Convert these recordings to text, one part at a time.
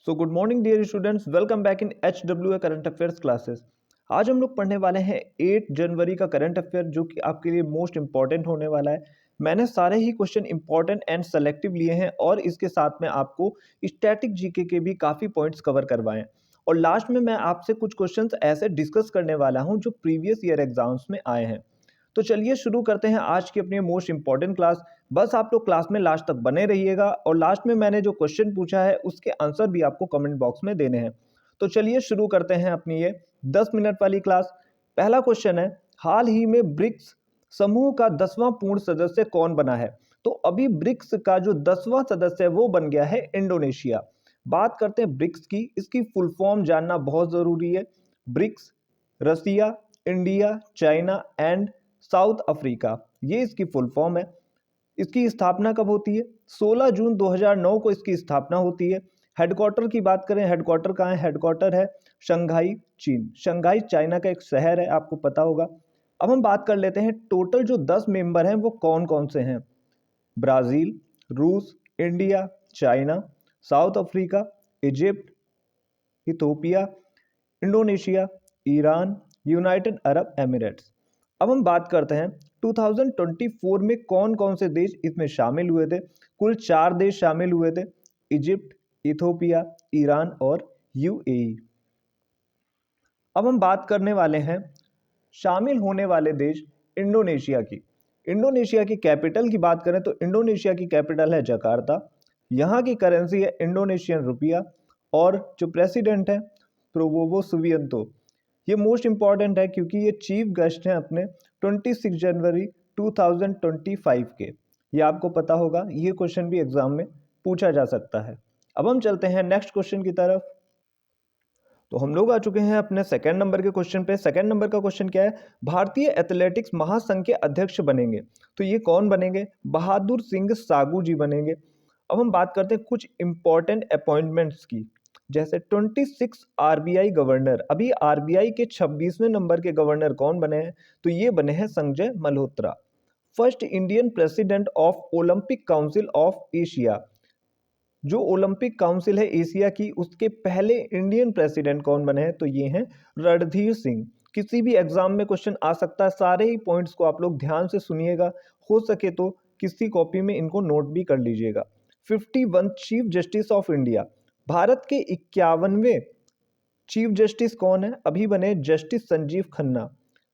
So good morning dear students, welcome back in HWA current affairs classes. आज हम लोग पढ़ने वाले हैं 8 जनवरी का करंट अफेयर, जो कि आपके लिए मोस्ट इंपॉर्टेंट होने वाला है। मैंने सारे ही क्वेश्चन इंपॉर्टेंट एंड सेलेक्टिव लिए हैं और इसके साथ में आपको स्टैटिक जीके के भी काफ़ी पॉइंट्स कवर करवाए हैं। और लास्ट में मैं आपसे कुछ क्वेश्चंस ऐसे डिस्कस करने वाला हूं जो प्रीवियस ईयर एग्जाम्स में आए हैं। तो चलिए शुरू करते हैं आज की अपनी मोस्ट इंपॉर्टेंट क्लास। बस आप लोग क्लास में लास्ट तक बने रहिएगा और लास्ट में मैंने जो क्वेश्चन पूछा है उसके आंसर भी आपको कमेंट बॉक्स में देने हैं। तो चलिए शुरू करते हैं अपनी ये 10 मिनट वाली क्लास। पहला क्वेश्चन है, हाल ही में ब्रिक्स समूह का 10वां पूर्ण सदस्य कौन बना है? तो अभी ब्रिक्स का जो 10वां सदस्य है वो बन गया है इंडोनेशिया। बात करते हैं ब्रिक्स की, इसकी फुल फॉर्म जानना बहुत जरूरी है। BRICS Russia, India, China and South Africa, ये इसकी फुल फॉर्म है। इसकी स्थापना कब होती है? 16 जून 2009 को इसकी स्थापना होती है। हेडक्वार्टर की बात करें, हेडक्वार्टर कहाँ है? हेडक्वार्टर है शंघाई, चीन। शंघाई चाइना का एक शहर है, आपको पता होगा। अब हम बात कर लेते हैं टोटल जो 10 मेंबर हैं वो कौन कौन से हैं। ब्राज़ील, रूस, India, China, south Africa, Egypt, Ethiopia, Indonesia, Iran, United Arab Emirates. अब हम बात करते हैं 2024 में कौन कौन से देश इसमें शामिल हुए थे। कुल 4 देश शामिल हुए थे, इजिप्ट, इथोपिया, ईरान और यूएई। अब हम बात करने वाले हैं शामिल होने वाले देश इंडोनेशिया की। इंडोनेशिया की कैपिटल की बात करें तो इंडोनेशिया की कैपिटल है जकार्ता। यहाँ की करेंसी है इंडोनेशियन रुपया और जो प्रेसिडेंट है प्रोबोवो सुबियांतो। ये मोस्ट इंपॉर्टेंट है क्योंकि ये चीफ गेस्ट हैं अपने 26 जनवरी 2025 के। ये आपको पता होगा, ये क्वेश्चन भी एग्जाम में पूछा जा सकता है। अब हम चलते हैं नेक्स्ट क्वेश्चन की तरफ। तो हम लोग आ चुके हैं अपने सेकंड नंबर के क्वेश्चन पे। सेकंड नंबर का क्वेश्चन क्या है? भारतीय एथलेटिक्स महासंघ के अध्यक्ष बनेंगे। तो ये कौन बनेंगे? बहादुर सिंह सागू जी बनेंगे। अब हम बात करते हैं कुछ इंपॉर्टेंट अपॉइंटमेंट्स की, जैसे 26 आरबीआई गवर्नर। अभी आरबीआई के 26वें नंबर के गवर्नर कौन बने हैं? तो ये बने हैं Sanjay Malhotra. First Indian president of Olympic council of Asia. जो ओलंपिक काउंसिल है एशिया की, उसके पहले इंडियन प्रेसिडेंट कौन बने हैं? तो ये हैं रणधीर सिंह। किसी भी एग्जाम में क्वेश्चन आ सकता है, सारे ही पॉइंट्स को आप लोग ध्यान से सुनिएगा, हो सके तो किसी कॉपी में इनको नोट भी कर लीजिएगा। 51 chief justice of India. Bharat के 51वें चीफ जस्टिस कौन है? अभी बने justice Sanjeev Khanna.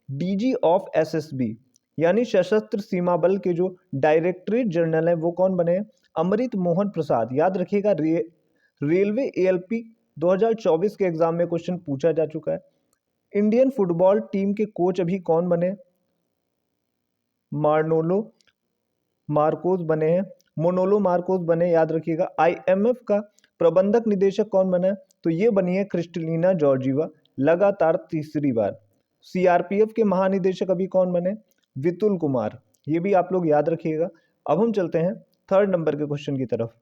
DG of SSB यानी सशस्त्र सीमा बल के जो डायरेक्टरेट जनरल है वो कौन बने हैं? अमृत मोहन प्रसाद। याद रखिएगा, रेलवे एएलपी 2024 के एग्जाम में क्वेश्चन पूछा जा चुका है। इंडियन फुटबॉल टीम के कोच अभी कौन बने? मार्नोलो मार्कोस बने हैं, मोनोलो मार्कोस बने, याद रखिएगा। आईएमएफ का प्रबंधक निदेशक कौन बना है? तो ये बनी है क्रिस्टलिना जॉर्जीवा, लगातार तीसरी बार। सीआरपीएफ के महानिदेशक अभी कौन बने? विपुल कुमार। ये भी आप लोग याद रखिएगा। अब हम चलते हैं थर्ड नंबर के क्वेश्चन की तरफ।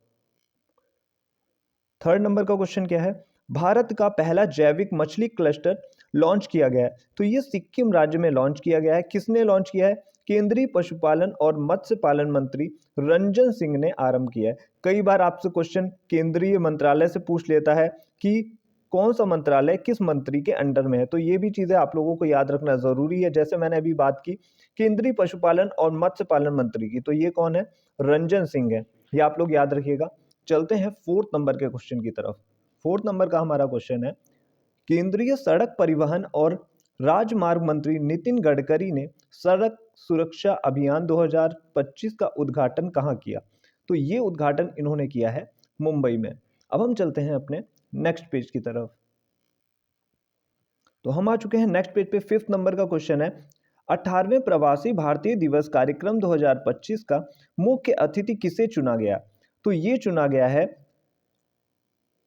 थर्ड नंबर का क्वेश्चन क्या है? भारत का पहला जैविक मछली क्लस्टर लॉन्च किया गया है। तो ये सिक्किम राज्य में लॉन्च किया गया है। किसने लॉन्च किया है? केंद्रीय पशुपालन और मत्स्य पालन मंत्री रंजन सिंह ने आरंभ किया है। कई बार आपसे क्वेश्चन केंद्रीय मंत्रालय से पूछ लेता है कि कौन सा मंत्रालय किस मंत्री के अंडर में है, तो ये भी चीजें आप लोगों को याद रखना जरूरी है। जैसे मैंने अभी बात की केंद्रीय पशुपालन और मत्स्य पालन मंत्री की, तो ये कौन है? रंजन सिंह है, ये आप लोग याद रखिएगा। चलते हैं फोर्थ नंबर के क्वेश्चन की तरफ। फोर्थ नंबर का हमारा क्वेश्चन है, केंद्रीय सड़क परिवहन और राजमार्ग मंत्री नितिन गडकरी ने सड़क सुरक्षा अभियान 2025 का उद्घाटन कहाँ किया? तो ये उद्घाटन इन्होंने किया है मुंबई में। अब हम चलते हैं अपने नेक्स्ट पेज की तरफ। तो हम आ चुके हैं नेक्स्ट पेज पे। फिफ्थ नंबर का क्वेश्चन है, 18वें प्रवासी भारतीय दिवस कार्यक्रम 2025 का मुख्य अतिथि किसे चुना गया? तो ये चुना गया है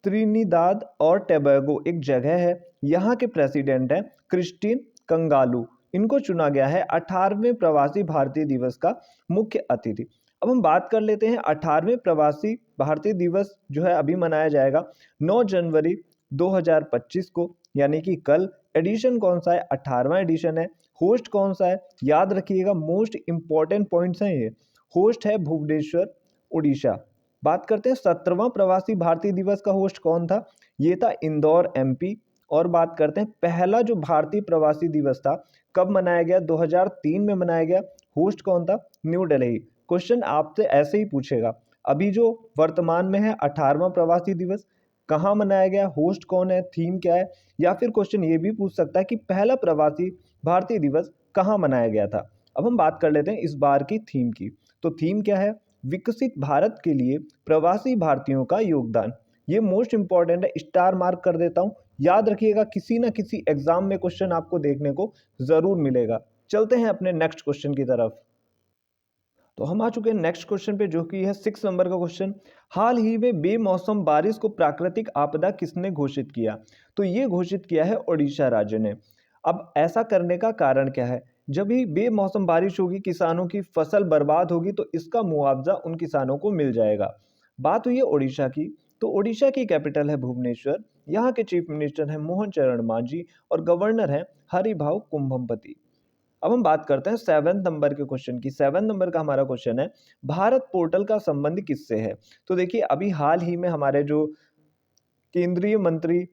त्रिनिदाद और टोबैगो, एक जगह है, यहाँ के प्रेसिडेंट हैं क्रिस्टीन कंगालू। इनको चुना गया है 18वें प्रवासी भारतीय दिवस का मुख्य अतिथि। अब हम बात कर लेते हैं 18वें प्रवासी भारतीय दिवस जो है अभी मनाया जाएगा 9 जनवरी 2025 को, यानी कि कल। एडिशन कौन सा है? 18वां एडिशन है। होस्ट कौन सा है? याद रखिएगा, मोस्ट इंपॉर्टेंट पॉइंट्स हैं ये। होस्ट है भुवनेश्वर, उड़ीसा। बात करते हैं 17वां प्रवासी भारतीय दिवस का होस्ट कौन था, ये था इंदौर एमपी। और बात करते हैं पहला जो भारतीय प्रवासी दिवस था कब मनाया गया, 2003 में मनाया गया, होस्ट कौन था, न्यू दिल्ली। क्वेश्चन आपसे ऐसे ही पूछेगा। अभी जो वर्तमान में है 18वां प्रवासी दिवस कहाँ मनाया गया, होस्ट कौन है, थीम क्या है, या फिर क्वेश्चन ये भी पूछ सकता है कि पहला प्रवासी भारतीय दिवस कहाँ मनाया गया था। अब हम बात कर लेते हैं इस बार की थीम की। तो थीम क्या है, विकसित भारत के लिए प्रवासी भारतीयों का योगदान। ये मोस्ट इंपॉर्टेंट है, स्टार मार्क कर देता हूं, याद रखिएगा किसी ना किसी एग्जाम में क्वेश्चन आपको देखने को जरूर मिलेगा। चलते हैं अपने नेक्स्ट क्वेश्चन की तरफ। तो हम आ चुके हैं नेक्स्ट क्वेश्चन पे, जो कि है 6 नंबर का क्वेश्चन। हाल ही में बेमौसम बारिश को प्राकृतिक आपदा किसने घोषित किया, तो ये घोषित किया है ओडिशा राज्य ने। अब ऐसा करने का कारण क्या है, जब भी बेमौसम बारिश होगी किसानों की फसल बर्बाद होगी तो इसका मुआवजा उन किसानों को मिल जाएगा। बात हुई है ओडिशा की, तो ओडिशा की कैपिटल है भुवनेश्वर, यहाँ के चीफ मिनिस्टर हैं मोहन चरण मांझी और गवर्नर हैं हरिभाऊ कुंभमपति। अब हम बात करते हैं 7 नंबर के क्वेश्चन की। 7 नंबर का हमारा क्वेश्चन है, भारत पोर्टल का संबंध किससे है। तो देखिए अभी हाल ही में हमारे जो केंद्रीय मंत्री,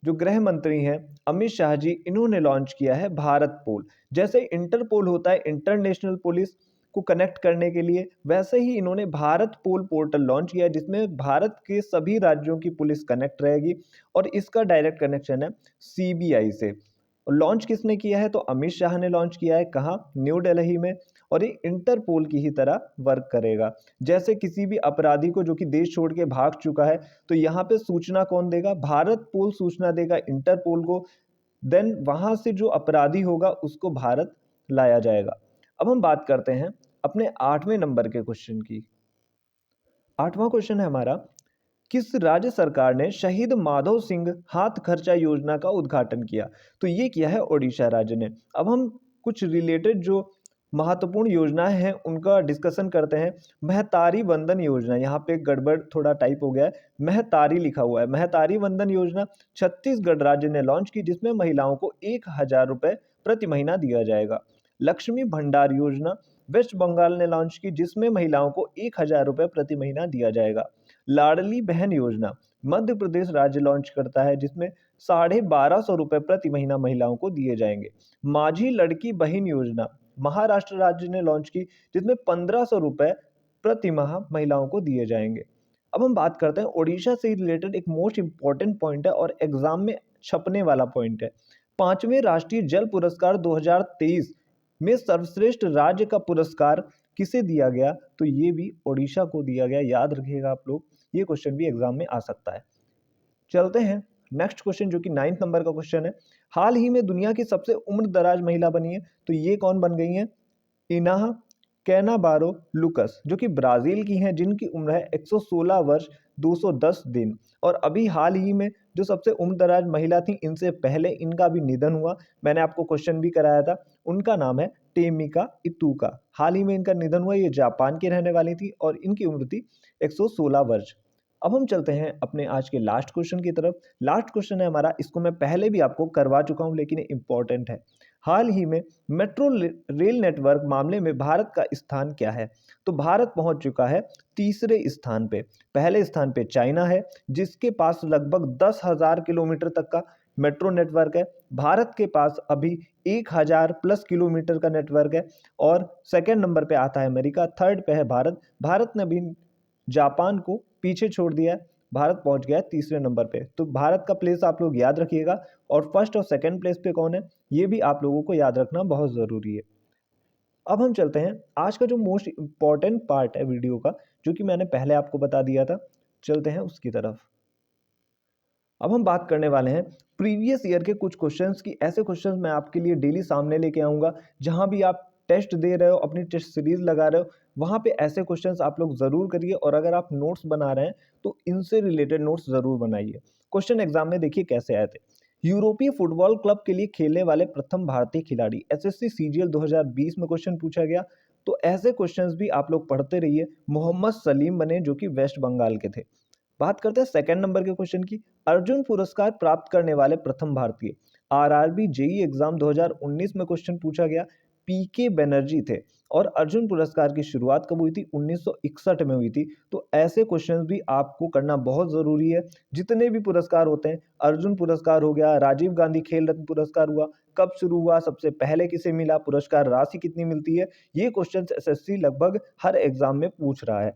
जो गृह मंत्री हैं अमित शाह जी, इन्होंने लॉन्च किया है भारत पोल। जैसे इंटरपोल होता है इंटरनेशनल पुलिस को कनेक्ट करने के लिए, वैसे ही इन्होंने भारत पोल पोर्टल लॉन्च किया है जिसमें भारत के सभी राज्यों की पुलिस कनेक्ट रहेगी और इसका डायरेक्ट कनेक्शन है सीबीआई से। लॉन्च किसने किया है, तो अमित शाह ने लॉन्च किया है। कहाँ, न्यू दिल्ली में। और ये इंटरपोल की ही तरह वर्क करेगा। जैसे किसी भी अपराधी को जो कि देश छोड़ के भाग चुका है, तो यहाँ पे सूचना कौन देगा, भारत पोल सूचना देगा इंटरपोल को। देन वहां से जो अपराधी होगा उसको भारत लाया जाएगा। अब हम बात करते हैं अपने 8वें नंबर के क्वेश्चन की। 8वां क्वेश्चन है हमारा, किस राज्य सरकार ने शहीद माधव सिंह हाथ खर्चा योजना का उद्घाटन किया, तो ये किया है ओडिशा राज्य ने। अब हम कुछ रिलेटेड जो महत्वपूर्ण योजनाएं हैं उनका डिस्कशन करते हैं। महतारी वंदन योजना, यहाँ पे गड़बड़ थोड़ा टाइप हो गया है, महतारी लिखा हुआ है। महतारी वंदन योजना छत्तीसगढ़ राज्य ने लॉन्च की, जिसमें महिलाओं को 1,000 रुपये प्रति महीना दिया जाएगा। लक्ष्मी भंडार योजना वेस्ट बंगाल ने लॉन्च की, जिसमें महिलाओं को 1,000 रुपये प्रति महीना दिया जाएगा। लाडली बहन योजना मध्य प्रदेश राज्य लॉन्च करता है, जिसमें 1,250 रुपये प्रति महीना महिलाओं को दिए जाएंगे। माझी लड़की बहन योजना महाराष्ट्र राज्य ने लॉन्च की, जिसमें 1,500 रुपये प्रति माह महिलाओं को दिए जाएंगे। अब हम बात करते हैं ओडिशा से रिलेटेड एक मोस्ट इंपॉर्टेंट पॉइंट है और एग्जाम में छपने वाला पॉइंट है। 5वें राष्ट्रीय जल पुरस्कार 2023 में सर्वश्रेष्ठ राज्य का पुरस्कार किसे दिया गया, तो ये भी ओडिशा को दिया गया। याद रखिएगा आप लोग, ये क्वेश्चन भी एग्जाम में आ सकता है। चलते हैं नेक्स्ट क्वेश्चन, जो कि 9 नंबर का क्वेश्चन है। हाल ही में दुनिया की सबसे उम्र दराज महिला बनी है, तो ये कौन बन गई है, इनाह कैनाबारो लुकस, जो कि ब्राजील की हैं, जिनकी उम्र है 116 वर्ष 210 दिन। और अभी हाल ही में जो सबसे उम्र दराज महिला थी, इनसे पहले इनका भी निधन हुआ, मैंने आपको क्वेश्चन भी कराया था। उनका नाम है टेमिका इतुका। हाल ही में इनका निधन हुआ, ये जापान की रहने वाली थी और इनकी उम्र थी 116 वर्ष। अब हम चलते हैं अपने आज के लास्ट क्वेश्चन की तरफ। लास्ट क्वेश्चन है हमारा, इसको मैं पहले भी आपको करवा चुका हूं लेकिन इंपॉर्टेंट है। हाल ही में मेट्रो रेल नेटवर्क मामले में भारत का स्थान क्या है, तो भारत पहुंच चुका है तीसरे स्थान पे। पहले स्थान पे चाइना है, जिसके पास लगभग 10,000 किलोमीटर तक का मेट्रो नेटवर्क है। भारत के पास अभी 1,000 प्लस किलोमीटर का नेटवर्क है। और सेकेंड नंबर पे आता है अमेरिका, थर्ड पे है भारत। भारत ने भी जापान को पीछे छोड़ दिया है, भारत पहुंच गया है तीसरे नंबर पे। तो भारत का प्लेस आप लोग याद रखिएगा, और फर्स्ट और सेकंड प्लेस पे कौन है ये भी आप लोगों को याद रखना बहुत ज़रूरी है। अब हम चलते हैं आज का जो मोस्ट इंपॉर्टेंट पार्ट है वीडियो का, जो कि मैंने पहले आपको बता दिया था, चलते हैं उसकी तरफ। अब हम बात करने वाले हैं प्रीवियस ईयर के कुछ क्वेश्चंस की। ऐसे क्वेश्चंस मैं आपके लिए डेली सामने लेके आऊँगा, जहाँ भी आप टेस्ट दे रहे हो, अपनी टेस्ट सीरीज लगा रहे हो, वहाँ पे ऐसे क्वेश्चंस आप लोग ज़रूर करिए। और अगर आप नोट्स बना रहे हैं तो इनसे रिलेटेड नोट्स ज़रूर बनाइए। क्वेश्चन एग्जाम में देखिए कैसे आए थे। यूरोपीय फुटबॉल क्लब के लिए खेलने वाले प्रथम भारतीय खिलाड़ी, एसएससी सीजीएल 2020 में क्वेश्चन पूछा गया। तो ऐसे क्वेश्चंस भी आप लोग पढ़ते रहिए। मोहम्मद सलीम बने, जो कि वेस्ट बंगाल के थे। बात करते हैं सेकंड नंबर के क्वेश्चन की। अर्जुन पुरस्कार प्राप्त करने वाले प्रथम भारतीय, आरआरबी जेई एग्जाम 2019 में क्वेश्चन पूछा गया। पीके बनर्जी थे। और अर्जुन पुरस्कार की शुरुआत कब हुई थी? 1961 में हुई थी। तो ऐसे क्वेश्चंस भी आपको करना बहुत ज़रूरी है। जितने भी पुरस्कार होते हैं, अर्जुन पुरस्कार हो गया, राजीव गांधी खेल रत्न पुरस्कार हुआ, कब शुरू हुआ, सबसे पहले किसे मिला, पुरस्कार राशि कितनी मिलती है, ये क्वेश्चंस एसएससी लगभग हर एग्जाम में पूछ रहा है।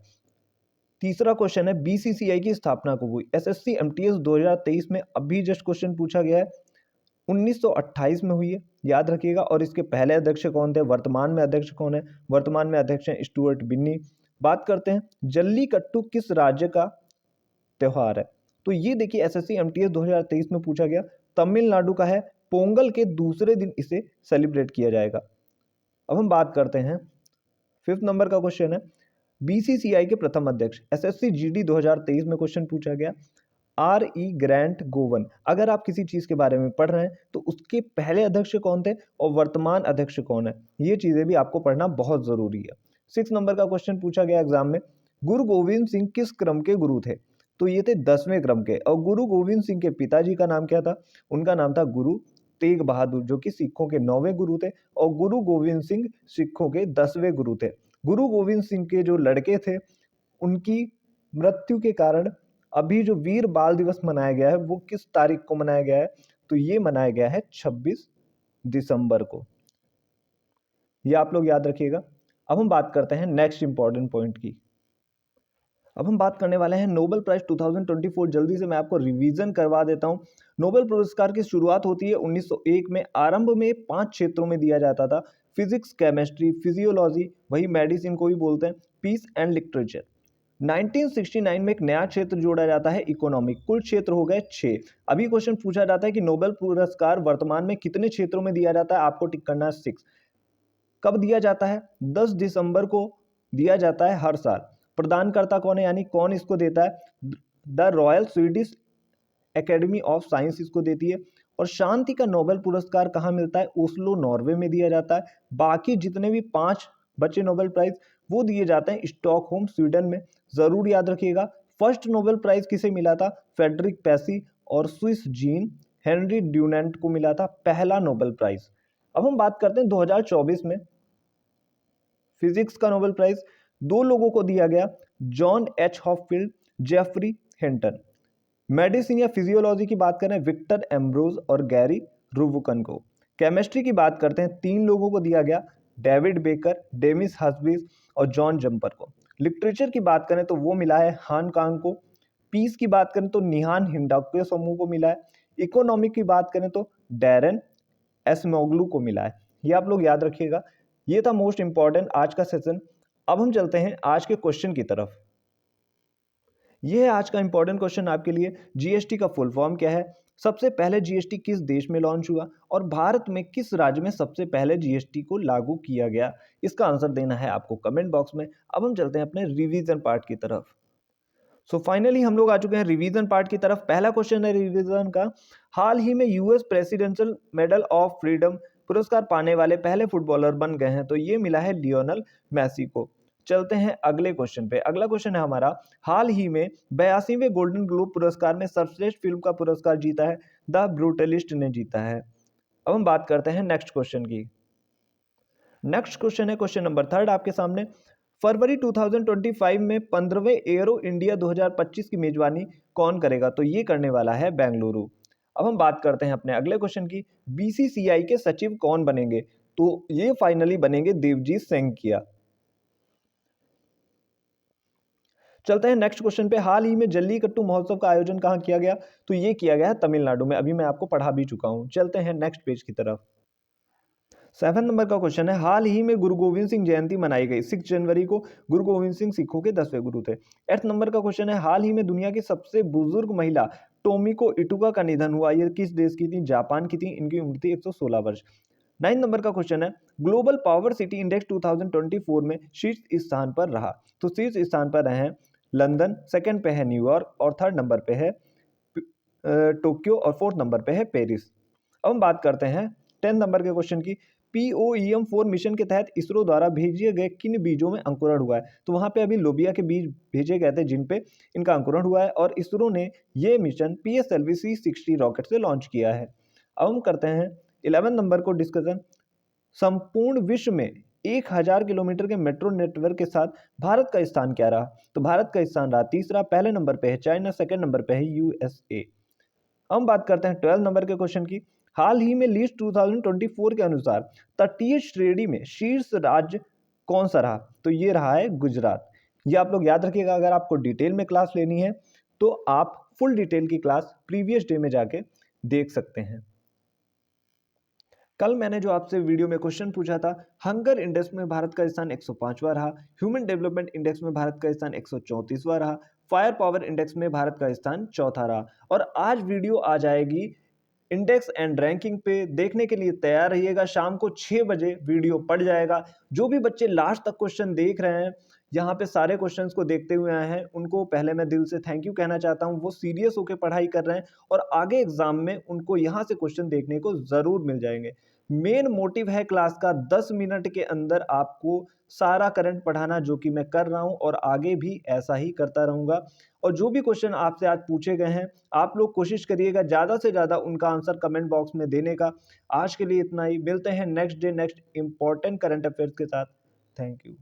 तीसरा क्वेश्चन है बीसीसीआई की स्थापना कब हुई? एसएससी एमटीएस 2023 में अभी जस्ट क्वेश्चन पूछा गया है, 1928 में हुई है, याद रखिएगा। और इसके पहले अध्यक्ष कौन थे? वर्तमान में अध्यक्ष कौन है? वर्तमान में अध्यक्ष हैं स्टुअर्ट बिन्नी। बात करते हैं जल्लीकट्टू किस राज्य का त्योहार है? तो ये देखिए एसएससी एमटीएस 2023 में पूछा गया, तमिलनाडु का है। पोंगल के दूसरे दिन इसे सेलिब्रेट किया जाएगा। अब हम बात करते हैं 5th नंबर का क्वेश्चन है बीसीसीआई के प्रथम अध्यक्ष। एसएससी जीडी 2023 में क्वेश्चन पूछा गया, आर.ई. ग्रांट गोवन। अगर आप किसी चीज के बारे में पढ़ रहे हैं तो उसके पहले अध्यक्ष कौन थे और वर्तमान अध्यक्ष कौन है, ये चीजें भी आपको पढ़ना बहुत जरूरी है। 6 नंबर का क्वेश्चन पूछा गया एग्जाम में, गुरु गोविंद सिंह किस क्रम के गुरु थे? तो ये थे 10वें क्रम के। और गुरु गोविंद सिंह के पिताजी का नाम क्या था? उनका नाम था गुरु तेग बहादुर, जो कि सिखों के 9वें गुरु थे। और गुरु गोविंद सिंह सिखों के 10वें गुरु थे। गुरु गोविंद सिंह के जो लड़के थे, उनकी मृत्यु के कारण अभी जो वीर बाल दिवस मनाया गया है वो किस तारीख को मनाया गया है? तो ये मनाया गया है 26 दिसंबर को। ये आप लोग याद रखिएगा। अब हम बात करते हैं नेक्स्ट इंपॉर्टेंट पॉइंट की। अब हम बात करने वाले हैं नोबेल प्राइज 2024। जल्दी से मैं आपको रिवीजन करवा देता हूं। नोबेल पुरस्कार की शुरुआत होती है 1901 में। आरंभ में 5 क्षेत्रों में दिया जाता था, फिजिक्स, केमिस्ट्री, फिजियोलॉजी, वही मेडिसिन को भी बोलते हैं, पीस एंड लिटरेचर। 1969 में एक नया क्षेत्र जोड़ा जाता है, इकोनॉमिक। कुल क्षेत्र हो गए 6। अभी क्वेश्चन पूछा जाता है कि नोबेल पुरस्कार वर्तमान में कितने क्षेत्रों में दिया जाता है? आपको टिक करना है 6। कब दिया जाता है? 10 दिसंबर को दिया जाता है हर साल। प्रदानकर्ता कौन है, यानी कौन इसको देता है? The royal Swedish academy of science इसको देती है। और शांति का नोबेल पुरस्कार कहाँ मिलता है? ओस्लो, नॉर्वे में दिया जाता है। बाकी जितने भी 5 बचे नोबेल प्राइज वो दिए जाते हैं स्टॉकहोम, स्वीडन में। जरूर याद रखिएगा। फर्स्ट नोबेल प्राइज किसे मिला था? फेडरिक पैसी और स्विस जीन हेनरी ड्यूनेंट को मिला था पहला नोबेल प्राइज। अब हम बात करते हैं 2024 में फिजिक्स का नोबेल प्राइज 2 लोगों को दिया गया, John H Hopfield, Geoffrey Hinton. Medicine या फिजियोलॉजी की बात करें, विक्टर एम्ब्रोज और गैरी रुवकन को। केमिस्ट्री की बात करते हैं, 3 लोगों को दिया गया, डेविड बेकर, डेमिस हस्बिस और जॉन जंपर को। लिटरेचर की बात करें तो वो मिला है हान कांग को। पीस की बात करें तो निहान हिंडाक्वे समूह को मिला है। इकोनॉमिक की बात करें तो डैरन एसमोग्लू को मिला है। ये आप लोग याद रखिएगा। ये था मोस्ट इंपॉर्टेंट आज का सेशन। अब हम चलते हैं आज के क्वेश्चन की तरफ। यह है आज का इंपॉर्टेंट क्वेश्चन आपके लिए। जीएसटी का फुल फॉर्म क्या है? सबसे पहले जीएसटी किस देश में लॉन्च हुआ? और भारत में किस राज्य में सबसे पहले जीएसटी को लागू किया गया? इसका आंसर देना है आपको कमेंट बॉक्स में। अब हम चलते हैं अपने रिवीजन पार्ट की तरफ। सो फाइनली हम लोग आ चुके हैं रिवीजन पार्ट की तरफ। पहला क्वेश्चन है रिवीजन का, हाल ही में US presidential medal of freedom पुरस्कार पाने वाले पहले फुटबॉलर बन गए हैं। तो ये मिला है लियोनेल मेसी को। चलते हैं अगले क्वेश्चन पे। अगला क्वेश्चन है हमारा, हाल ही में 82वें गोल्डन ग्लोब पुरस्कार में सर्वश्रेष्ठ फिल्म का पुरस्कार जीता है, द ब्रूटलिस्ट ने जीता है। अब हम बात करते हैं नेक्स्ट क्वेश्चन की। नेक्स्ट क्वेश्चन है क्वेश्चन नंबर 3 आपके सामने, फरवरी 2025 में 15वें एरो इंडिया 2025 की मेजबानी कौन करेगा? तो ये करने वाला है बेंगलुरु। अब हम बात करते हैं अपने अगले क्वेश्चन की, बीसीसीआई के सचिव कौन बनेंगे? तो ये फाइनली बनेंगे देवजीत सेंकिया। चलते हैं नेक्स्ट क्वेश्चन पे, हाल ही में जल्लीकट्टू महोत्सव का आयोजन कहाँ किया गया? तो ये किया गया है तमिलनाडु में। अभी मैं आपको पढ़ा भी चुका हूं। चलते हैं नेक्स्ट पेज की तरफ। 7 नंबर का क्वेश्चन है, हाल ही में गुरु गोविंद सिंह जयंती मनाई गई। 6 जनवरी को गुरु गोविंद सिंह सिखों के 10वें गुरु थे। 8 नंबर का क्वेश्चन है, हाल ही में दुनिया की सबसे बुजुर्ग महिला टोमिको इटुका का निधन हुआ। ये किस देश की थी? जापान की थी। इनकी उम्र थी 116 वर्ष। 9 नंबर का क्वेश्चन है, ग्लोबल पावर सिटी इंडेक्स 2024 में शीर्ष स्थान पर रहा। तो शीर्ष स्थान पर रहे हैं लंदन, सेकंड पे है न्यूयॉर्क और 3rd नंबर पे है टोक्यो और 4th नंबर पे है पेरिस। अब हम बात करते हैं 10 नंबर के क्वेश्चन की, POEM-4 मिशन के तहत इसरो द्वारा भेजे गए किन बीजों में अंकुरण हुआ है? तो वहां पे अभी लोबिया के बीज भेजे गए थे जिन पे इनका अंकुरण हुआ है और इसरो ने ये मिशन PSLV-C60 रॉकेट से लॉन्च किया है। अब हम करते हैं 11 नंबर को डिस्कशन, संपूर्ण विश्व में 1000 किलोमीटर के मेट्रो नेटवर्क के साथ भारत का स्थान क्या रहा? तो भारत का स्थान रहा तीसरा, पहले नंबर पे है चाइना, सेकंड नंबर पे है यूएसए। हम बात करते हैं 12 नंबर के क्वेश्चन की। हाल ही में लिस्ट 2024 के अनुसार तटीय श्रेणी में शीर्ष राज्य कौन सा रहा? तो ये रहा है गुजरात। ये आप लोग याद रखिएगा, अगर आपको डिटेल में क्लास लेनी है तो आप फुल डिटेल की क्लास प्रीवियस डे में जाके देख सकते हैं। कल मैंने जो आपसे वीडियो में क्वेश्चन पूछा था, हंगर इंडेक्स में भारत का स्थान 105वां रहा, ह्यूमन डेवलपमेंट इंडेक्स में भारत का स्थान 134वां रहा, फायर पावर इंडेक्स में भारत का स्थान चौथा रहा। और आज वीडियो आ जाएगी इंडेक्स एंड रैंकिंग पे, देखने के लिए तैयार रहिएगा। शाम को 6 बजे वीडियो पड़ जाएगा। जो भी बच्चे लास्ट तक क्वेश्चन देख रहे हैं, यहाँ पे सारे क्वेश्चंस को देखते हुए आए हैं, उनको पहले मैं दिल से थैंक यू कहना चाहता हूँ। वो सीरियस होकर पढ़ाई कर रहे हैं और आगे एग्जाम में उनको यहाँ से क्वेश्चन देखने को जरूर मिल जाएंगे। मेन मोटिव है क्लास का 10 मिनट के अंदर आपको सारा करंट पढ़ाना, जो कि मैं कर रहा हूं और आगे भी ऐसा ही करता रहूंगा। और जो भी क्वेश्चन आपसे आज पूछे गए हैं, आप लोग कोशिश करिएगा ज़्यादा से ज़्यादा उनका आंसर कमेंट बॉक्स में देने का। आज के लिए इतना ही, मिलते हैं next day next important current affairs के साथ। Thank you.